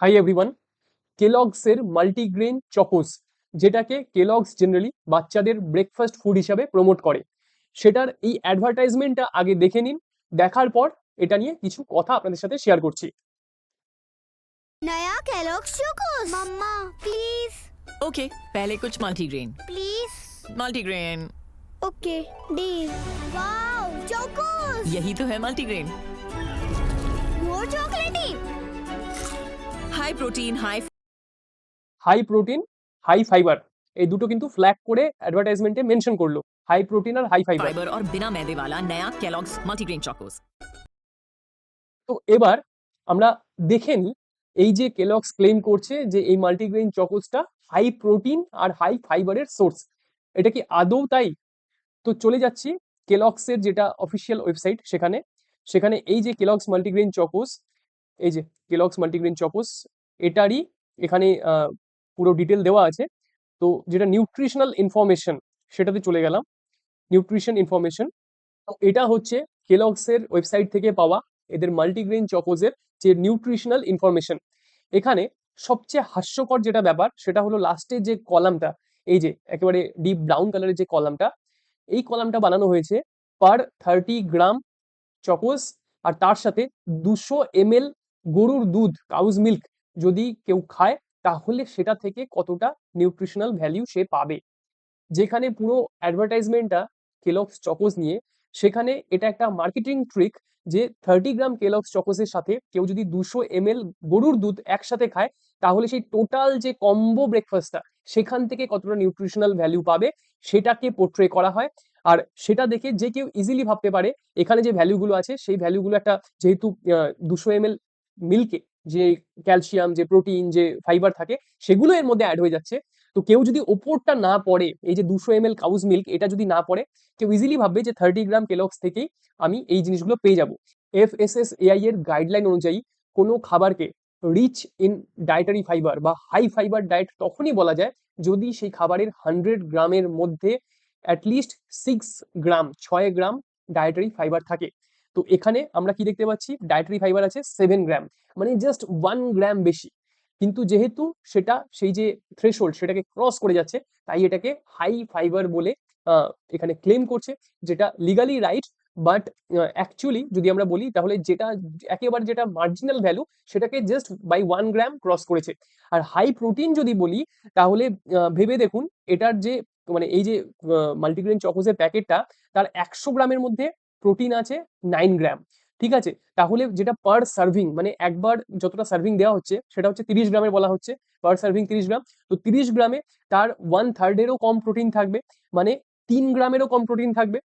High everyone. কেলগসের multigrain chocos, যেটাকে Kellogg's generally বাচ্চাদের ব্রেকফাস্ট ফুড হিসাবে প্রমোট করে, সেটার এই অ্যাডভার্টাইজমেন্টটা আগে দেখে নিন। দেখার পর এটা নিয়ে কিছু কথা আপনাদের সাথে শেয়ার করছি। नया कैलॉग्स चोकोस मम्मा प्लीज ओके, पहले कुछ multigrain. Please multigrain, okay deal wow Chocos यही तो है multigrain. More chocolatey high protein high high protein high fibre, এই দুটো কিন্তু ফ্ল্যাগ করে অ্যাডভার্টাইজমেন্টে মেনশন করলো, হাই প্রোটিন আর হাই ফাইবার। फाइबर और बिना मैदे वाला नया केलॉग्स मल्टीग्रेन चोकोस। তো এবার আমরা দেখে নিই, এই যে কেলগস ক্লেম করছে যে এই মাল্টিগ্রেন চকোসটা হাই প্রোটিন আর হাই ফাইবারের সোর্স, এটা কি আদৌ তাই? তো চলে যাচ্ছি কেলগসের যেটা অফিসিয়াল ওয়েবসাইট, সেখানে সেখানে এই যে কেলগস মাল্টিগ্রেন চকোস, এই যে কেলগস মাল্টিগ্রেন চকোস, এটারই এখানে পুরো ডিটেল দেওয়া আছে। তো যেটা নিউট্রিশনাল ইনফরমেশন, সেটাতে চলে গেলাম। নিউট্রিশন ইনফরমেশন, তো এটা হচ্ছে কেলগসের ওয়েবসাইট থেকে পাওয়া এদের মাল্টিগ্রেন চকোজের যে নিউট্রিশনাল ইনফরমেশন। এখানে সবচেয়ে হাস্যকর যেটা ব্যাপার, সেটা হলো লাস্টের যে কলামটা, এই যে একেবারে ডিপ ব্রাউন কালারের যে কলামটা, এই কলামটা বানানো হয়েছে পার 30 গ্রাম চকোস, আর তার সাথে 200 ml গরুর দুধ, কাউজ মিল্ক যদি কেউ খায়, তাহলে সেটা থেকে কতটা নিউট্রিশনাল ভ্যালু সে পাবে। যেখানে পুরো অ্যাডভার্টাইজমেন্টটা কেলগস চকোস নিয়ে, সেখানে এটা একটা মার্কেটিং ট্রিক যে 30 গ্রাম কেলগস চকোসের সাথে কেউ যদি 200 ml গরুর দুধ একসাথে খায়, তাহলে সেই টোটাল যে কম্বো ব্রেকফাস্টটা, সেখান থেকে কতটা নিউট্রিশনাল ভ্যালু পাবে সেটাকে পোর্ট্রে করা হয়। আর সেটা দেখে যে কেউ ইজিলি ভাবতে পারে এখানে যে ভ্যালুগুলো আছে, সেই ভ্যালুগুলো একটা, যেহেতু 200 ml মিল্কে যে ক্যালসিয়াম, যে প্রোটিন, যে ফাইবার থাকে, সেগুলো এর মধ্যে অ্যাড হয়ে যাচ্ছে। তো কেউ যদি ওপরটা না পড়ে, এই যে 200 ml কাউজ মিল্ক, এটা যদি না পড়ে, কেউ ইজিলি ভাববে যে 30 গ্রাম কেলগস থেকেই আমি এই জিনিসগুলো পেয়ে যাব। FSSAI এর গাইডলাইন অনুযায়ী কোনো খাবারকে রিচ ইন ডায়েটারি ফাইবার বা হাই ফাইবার ডায়েট তখনই বলা যায় যদি সেই খাবারের 100 গ্রামের মধ্যে অ্যাটলিস্ট 6 গ্রাম, 6 গ্রাম ডায়েটারি ফাইবার থাকে। তো এখানে আমরা কি দেখতে পাচ্ছি, ডায়েটারি ফাইবার আছে 7 গ্রাম, মানে জাস্ট 1 গ্রাম বেশি। কিন্তু যেহেতু সেটা সেই যে থ্রেশহোল্ড, সেটাকে ক্রস করে যাচ্ছে, তাই এটাকে হাই ফাইবার বলে এখানে ক্লেম করছে, যেটা লিগালি রাইট। বাট অ্যাকচুয়ালি যদি আমরা বলি, তাহলে যেটা একেবারে যেটা মার্জিনাল ভ্যালু, সেটাকে জাস্ট বাই 1 গ্রাম ক্রস করেছে। আর হাই প্রোটিন যদি বলি, তাহলে ভেবে দেখুন, এটার যে মানে এই যে মাল্টিগ্রেন চকোসের প্যাকেটটা, তার 100 গ্রামের মধ্যে প্রোটিন আছে 9 গ্রাম। ঠিক আছে, তাহলে যেটা পার সার্ভিং, মানে একবার যতটা সার্ভিং দেওয়া হচ্ছে, সেটা হচ্ছে 30 গ্রামের বলা হচ্ছে, পার সার্ভিং 30 গ্রাম। তো 30 গ্রামে তার 1/3-এরও কম প্রোটিন থাকবে, মানে 3 গ্রামেরও কম প্রোটিন থাকবে।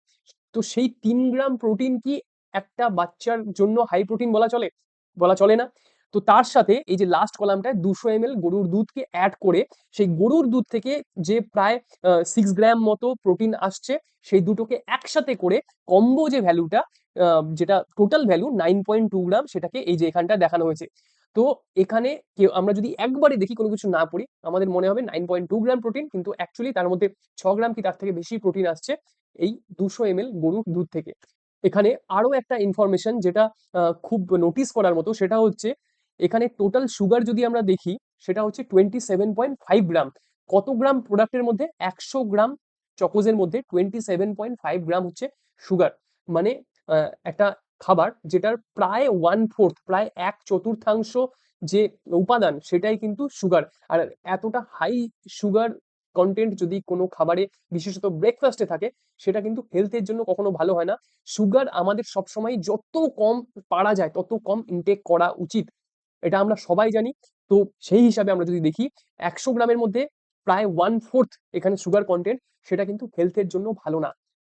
তো সেই 3 গ্রাম প্রোটিন কি একটা বাচ্চার জন্য হাই প্রোটিন বলা চলে? বলা চলে না। তো তার সাথে এই যে লাস্ট কলামটায় 200 ml গরুর দুধকে অ্যাড করে, সেই গরুর দুধ থেকে যে প্রায় 6 গ্রাম মতো প্রোটিন আসছে, সেই দুটোকে একসাথে করে কম্বো যে ভ্যালুটা, যেটা টোটাল ভ্যালু 9.2 গ্রাম, সেটাকে এই যে এখানটা দেখানো হয়েছে। তো এখানে কেউ আমরা যদি একবারে দেখি, কোনো কিছু না পড়ি, আমাদের মনে হবে 9.2 গ্রাম প্রোটিন, কিন্তু অ্যাকচুয়ালি তার মধ্যে 6 গ্রাম কি তার থেকে বেশি প্রোটিন আসছে এই 200 ml গরুর দুধ থেকে। এখানে আরো একটা ইনফরমেশন যেটা খুব নোটিস করার মতো, সেটা হচ্ছে এখানে টোটাল সুগার যদি আমরা দেখি, সেটা হচ্ছে 27.5 গ্রাম। কত গ্রাম প্রোডাক্টের মধ্যে? 100 গ্রাম চকোজের মধ্যে 27.5 গ্রাম হচ্ছে সুগার। মানে একটা খাবার যেটার প্রায় 1/4, প্রায় 1/4 যে উপাদান, সেটাই কিন্তু সুগার। আর এতটা হাই সুগার কন্টেন্ট যদি কোনো খাবারে, বিশেষত ব্রেকফাস্টে থাকে, সেটা কিন্তু হেলথের জন্য কখনো ভালো হয় না। সুগার আমাদের সবসময় যত কম পারা যায় তত কম ইনটেক করা উচিত, এটা আমরা সবাই জানি। তো সেই হিসাবে আমরা যদি দেখি, 100 গ্রামের মধ্যে প্রায় 1/4 এখানে সুগার কন্টেন্ট, সেটা কিন্তু হেলথের জন্য ভালো না।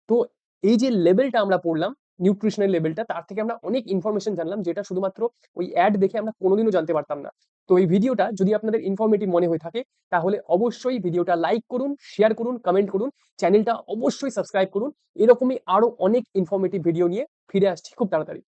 তো এই যে লেভেলটা আমরা পড়লাম, নিউট্রিশনের লেভেলটা, তার থেকে আমরা অনেক ইনফরমেশন জানলাম, যেটা শুধুমাত্র ওই অ্যাড দেখে আমরা কোনোদিনও জানতে পারতাম না। তো এই ভিডিওটা যদি আপনাদের ইনফরমেটিভ মনে হয়ে থাকে, তাহলে অবশ্যই ভিডিওটা লাইক করুন, শেয়ার করুন, কমেন্ট করুন, চ্যানেলটা অবশ্যই সাবস্ক্রাইব করুন। এরকমই আরো অনেক ইনফরমেটিভ ভিডিও নিয়ে ফিরে আসছি খুব তাড়াতাড়ি।